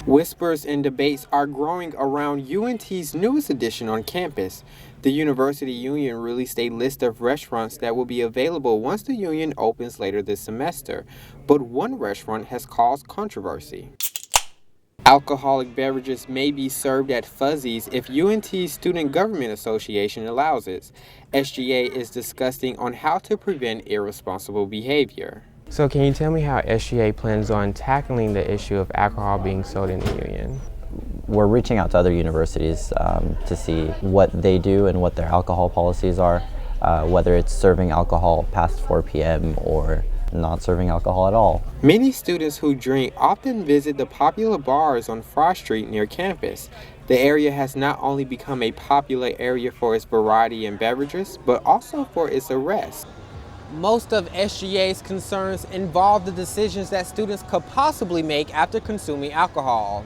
Whispers and debates are growing around UNT's newest addition on campus. The University Union released a list of restaurants that will be available once the union opens later this semester, but one restaurant has caused controversy. Alcoholic beverages may be served at Fuzzy's if UNT's Student Government Association allows it. SGA is discussing on how to prevent irresponsible behavior. So can you tell me how SGA plans on tackling the issue of alcohol being sold in the union? We're reaching out to other universities to see what they do and what their alcohol policies are, whether it's serving alcohol past 4 p.m. or not serving alcohol at all. Many students who drink often visit the popular bars on Fry Street near campus. The area has not only become a popular area for its variety in beverages, but also for its arrests. Most of SGA's concerns involve the decisions that students could possibly make after consuming alcohol.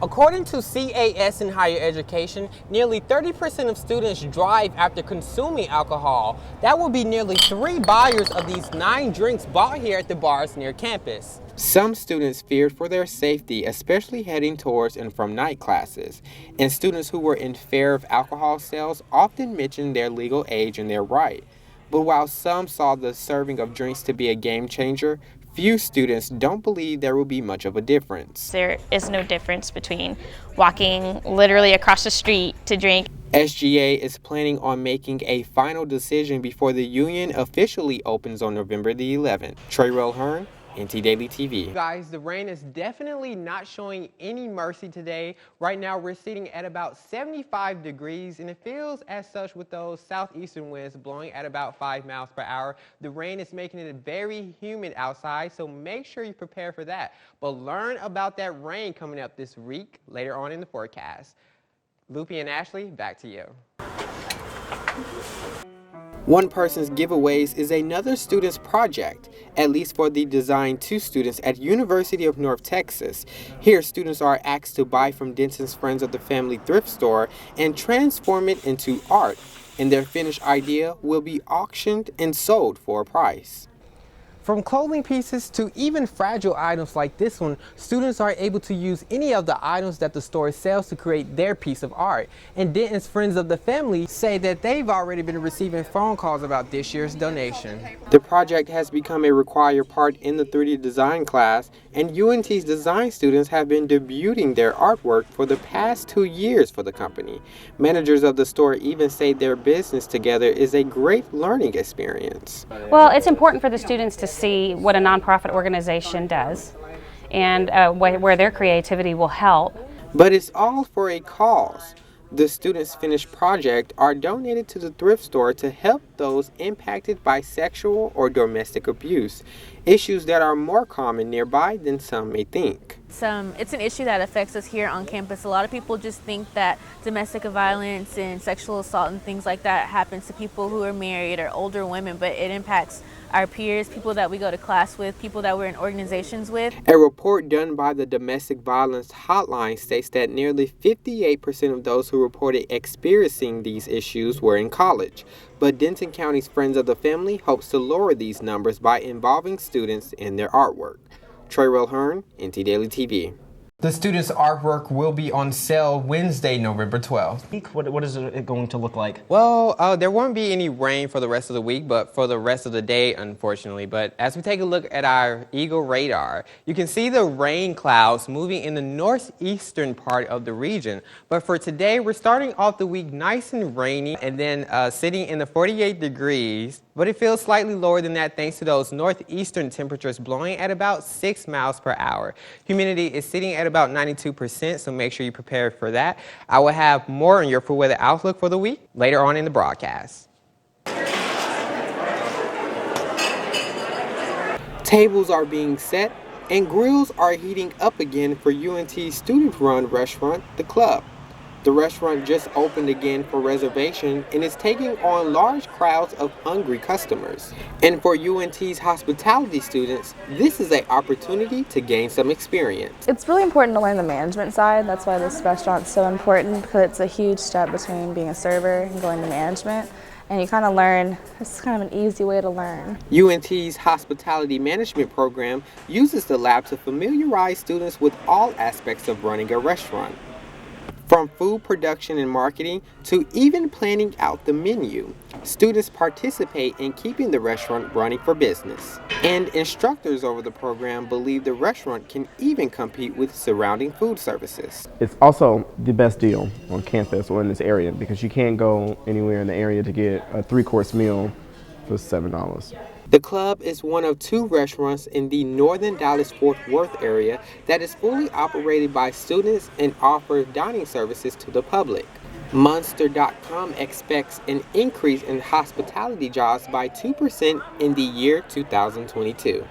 According to CAS in higher education, nearly 30% of students drive after consuming alcohol. That will be nearly 3 buyers of these 9 drinks bought here at the bars near campus. Some students feared for their safety, especially heading towards and from night classes. And students who were in fear of alcohol sales often mentioned their legal age and their right. But while some saw the serving of drinks to be a game changer, few students don't believe there will be much of a difference. There is no difference between walking literally across the street to drink. SGA is planning on making a final decision before the union officially opens on November the 11th. Trerell Hearn, NT Daily TV. Guys, the rain is definitely not showing any mercy today. Right now we're sitting at about 75 degrees and it feels as such with those southeastern winds blowing at about 5 miles per hour. The rain is making it very humid outside, so make sure you prepare for that. But learn about that rain coming up this week later on in the forecast. Loopy and Ashley, back to you. One person's giveaways is another student's project, at least for the Design 2 students at University of North Texas. Here, students are asked to buy from Denton's Friends of the Family thrift store and transform it into art, and their finished idea will be auctioned and sold for a price. From clothing pieces to even fragile items like this one, students are able to use any of the items that the store sells to create their piece of art. And Denton's Friends of the Family say that they've already been receiving phone calls about this year's donation. The project has become a required part in the 3D design class, and UNT's design students have been debuting their artwork for the past 2 years for the company. Managers of the store even say their business together is a great learning experience. Well, it's important for the students to see what a nonprofit organization does and where their creativity will help. But it's all for a cause. The students' finished project are donated to the thrift store to help those impacted by sexual or domestic abuse, issues that are more common nearby than some may think. It's an issue that affects us here on campus. A lot of people just think that domestic violence and sexual assault and things like that happens to people who are married or older women, but it impacts our peers, people that we go to class with, people that we're in organizations with. A report done by the Domestic Violence Hotline states that nearly 58% of those who reported experiencing these issues were in college. But Denton County's Friends of the Family hopes to lower these numbers by involving students in their artwork. Trerell Hearn, NT Daily TV. The students' artwork will be on sale Wednesday, November 12th. What is it going to look like? Well, there won't be any rain for the rest of the week, but for the rest of the day, unfortunately. But as we take a look at our Eagle radar, you can see the rain clouds moving in the northeastern part of the region. But for today, we're starting off the week nice and rainy and then sitting in the 48 degrees. But it feels slightly lower than that thanks to those northeastern temperatures blowing at about 6 miles per hour. Humidity is sitting at about 92%, so make sure you prepare for that. I will have more on your full weather outlook for the week later on in the broadcast. Tables are being set and grills are heating up again for UNT's student-run restaurant, The Club. The restaurant just opened again for reservation and is taking on large crowds of hungry customers. And for UNT's hospitality students, this is an opportunity to gain some experience. It's really important to learn the management side. That's why this restaurant's so important, because it's a huge step between being a server and going to management. and you kind of learn. It's kind of an easy way to learn. UNT's hospitality management program uses the lab to familiarize students with all aspects of running a restaurant, from food production and marketing to even planning out the menu. Students participate in keeping the restaurant running for business. And instructors over the program believe the restaurant can even compete with surrounding food services. It's also the best deal on campus or in this area because you can't go anywhere in the area to get a 3-course meal for $7. The club is one of 2 restaurants in the northern Dallas-Fort Worth area that is fully operated by students and offers dining services to the public. Monster.com expects an increase in hospitality jobs by 2% in the year 2022.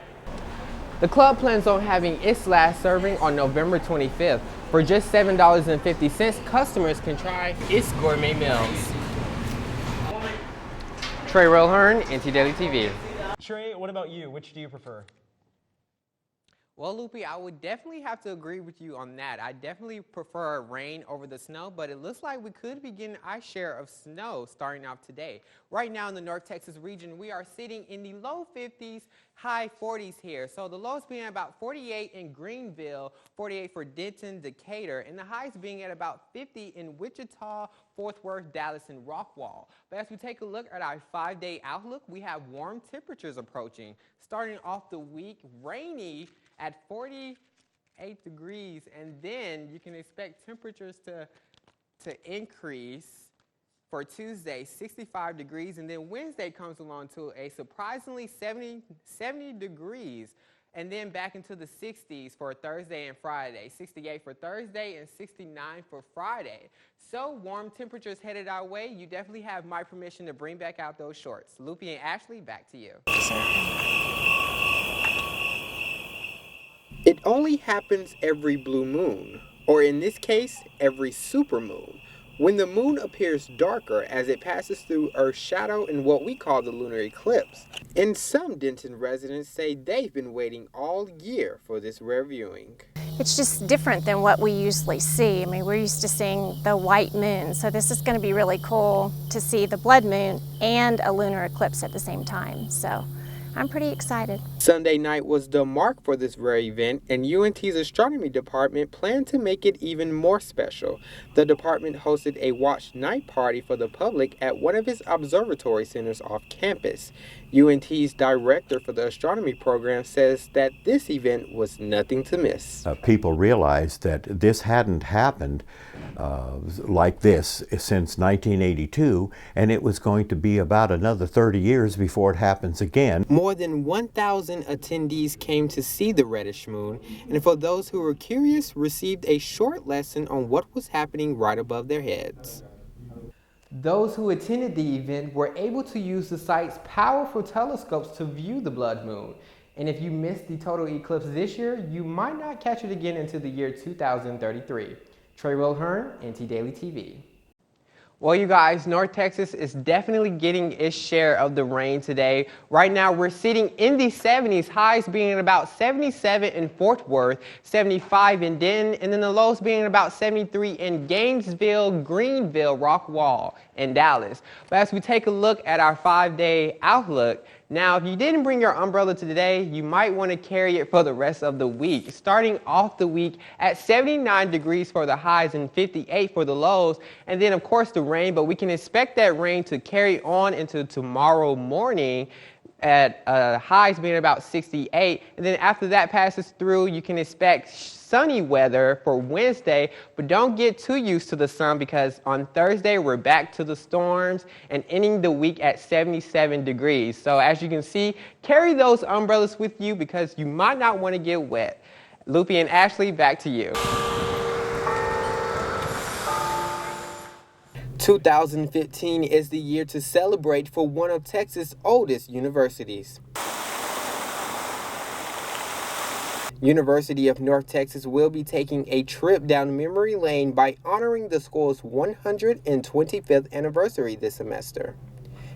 The club plans on having its last serving on November 25th. For just $7.50, customers can try its gourmet meals. Trerell Hearn, NT Daily TV. Trey, what about you? Which do you prefer? Well, Lupe, I would definitely have to agree with you on that. I definitely prefer rain over the snow, but it looks like we could be getting our share of snow starting off today. Right now in the North Texas region, we are sitting in the low 50s, high 40s here. So the lows being at about 48 in Greenville, 48 for Denton, Decatur, and the highs being at about 50 in Wichita, Fort Worth, Dallas, and Rockwall. But as we take a look at our 5-day outlook, we have warm temperatures approaching. Starting off the week, rainy at 48 degrees, and then you can expect temperatures to increase for Tuesday, 65 degrees, and then Wednesday comes along to a surprisingly 70 degrees, and then back into the 60s for Thursday and Friday, 68 for Thursday and 69 for Friday. So warm temperatures headed our way. You definitely have my permission to bring back out those shorts. Lupe and Ashley, back to you. It only happens every blue moon, or in this case, every supermoon, when the moon appears darker as it passes through Earth's shadow in what we call the lunar eclipse. And some Denton residents say they've been waiting all year for this rare viewing. It's just different than what we usually see. I mean, we're used to seeing the white moon, so this is going to be really cool to see the blood moon and a lunar eclipse at the same time. So I'm pretty excited. Sunday night was the mark for this rare event, and UNT's astronomy department planned to make it even more special. The department hosted a watch night party for the public at one of its observatory centers off campus. UNT's director for the astronomy program says that this event was nothing to miss. People realized that this hadn't happened like this since 1982, and it was going to be about another 30 years before it happens again. More than 1,000 attendees came to see the reddish moon, and for those who were curious, received a short lesson on what was happening right above their heads. Those who attended the event were able to use the site's powerful telescopes to view the blood moon. And if you missed the total eclipse this year, you might not catch it again until the year 2033. Trerell Hearn, NT Daily TV. Well, you guys, North Texas is definitely getting its share of the rain today. Right now, we're sitting in the 70s, highs being about 77 in Fort Worth, 75 in Denton, and then the lows being about 73 in Gainesville, Greenville, Rockwall, and Dallas. But as we take a look at our 5-day outlook, now, if you didn't bring your umbrella today, you might want to carry it for the rest of the week. Starting off the week at 79 degrees for the highs and 58 for the lows. And then, of course, the rain, but we can expect that rain to carry on into tomorrow morning at highs being about 68. And then after that passes through, you can expect sunny weather for Wednesday, but don't get too used to the sun because on Thursday we're back to the storms and ending the week at 77 degrees. So as you can see, carry those umbrellas with you because you might not want to get wet. Lupe and Ashley, back to you. 2015 is the year to celebrate for one of Texas' oldest universities. University of North Texas will be taking a trip down memory lane by honoring the school's 125th anniversary this semester.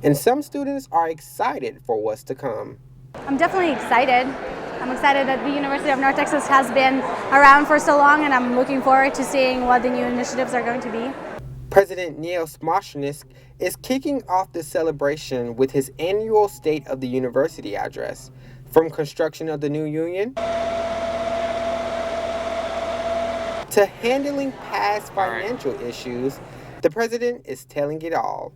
And some students are excited for what's to come. I'm definitely excited. I'm excited that the University of North Texas has been around for so long, and I'm looking forward to seeing what the new initiatives are going to be. President Neil Smoshnisk is kicking off the celebration with his annual State of the University address. From construction of the new union to handling past financial issues, the president is telling it all.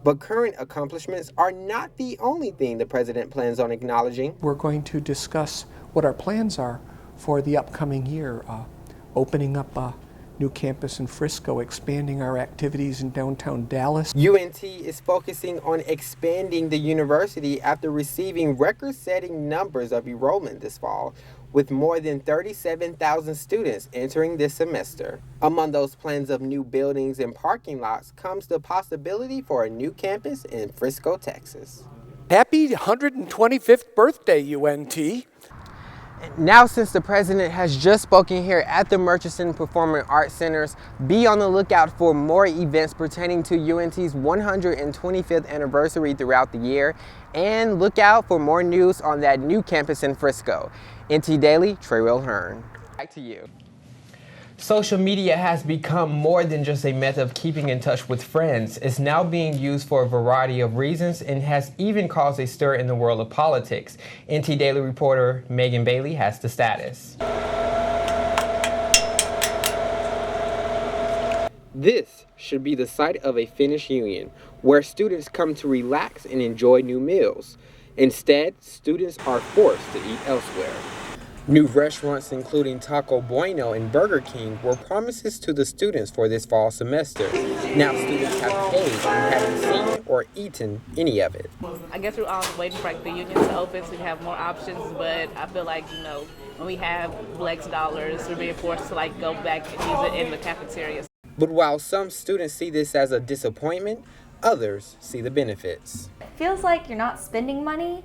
But current accomplishments are not the only thing the president plans on acknowledging. We're going to discuss what our plans are for the upcoming year, opening up a new campus in Frisco, expanding our activities in downtown Dallas. UNT is focusing on expanding the university after receiving record-setting numbers of enrollment this fall, with more than 37,000 students entering this semester. Among those plans of new buildings and parking lots comes the possibility for a new campus in Frisco, Texas. Happy 125th birthday, UNT. Now, since the president has just spoken here at the Murchison Performing Arts Centers, be on the lookout for more events pertaining to UNT's 125th anniversary throughout the year, and look out for more news on that new campus in Frisco. NT Daily, Trerell Hearn. Back to you. Social media has become more than just a method of keeping in touch with friends. It's now being used for a variety of reasons and has even caused a stir in the world of politics. NT Daily reporter Megan Bailey has the status. This should be the site of a Finnish union, where students come to relax and enjoy new meals. Instead, students are forced to eat elsewhere. New restaurants including Taco Bueno and Burger King were promises to the students for this fall semester. Now students have paid and haven't seen or eaten any of it. I guess we're all waiting for the unions to open so we have more options, but I feel like, when we have flex dollars, we're being forced to go back and use it in the cafeterias. But while some students see this as a disappointment, others see the benefits. It feels like you're not spending money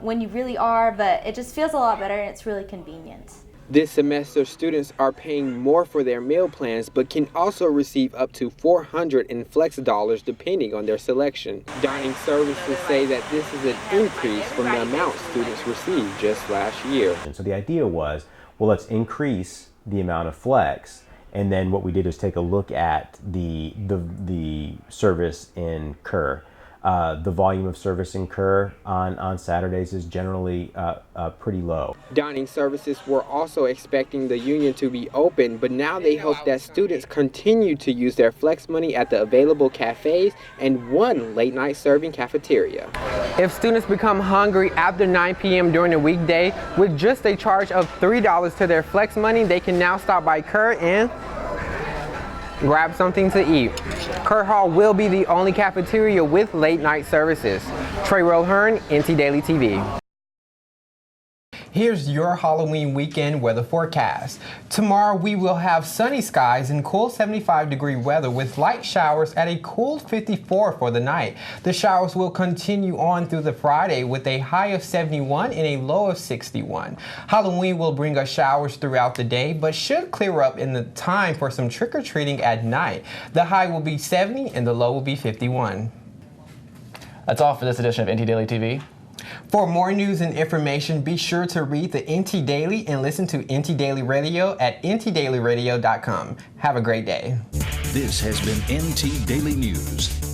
when you really are, but it just feels a lot better and it's really convenient. This semester, students are paying more for their meal plans, but can also receive up to $400 in flex dollars depending on their selection. Dining services say that this is an increase from the amount students received just last year. And so the idea was, well, let's increase the amount of flex. And then what we did is take a look at the service in Kerr. The volume of service in Kerr on Saturdays is generally pretty low. Dining services were also expecting the union to be open, but now they hope that students continue to use their flex money at the available cafes and one late-night serving cafeteria. If students become hungry after 9 p.m. during the weekday, with just a charge of $3 to their flex money, they can now stop by Kerr and grab something to eat. Kerr Hall will be the only cafeteria with late night services. Trerell Hearn, NT Daily TV. Here's your Halloween weekend weather forecast. Tomorrow we will have sunny skies and cool 75-degree weather with light showers at a cool 54 for the night. The showers will continue on through the Friday with a high of 71 and a low of 61. Halloween will bring us showers throughout the day, but should clear up in the time for some trick-or-treating at night. The high will be 70 and the low will be 51. That's all for this edition of NT Daily TV. For more news and information, be sure to read the NT Daily and listen to NT Daily Radio at ntdailyradio.com. Have a great day. This has been NT Daily News.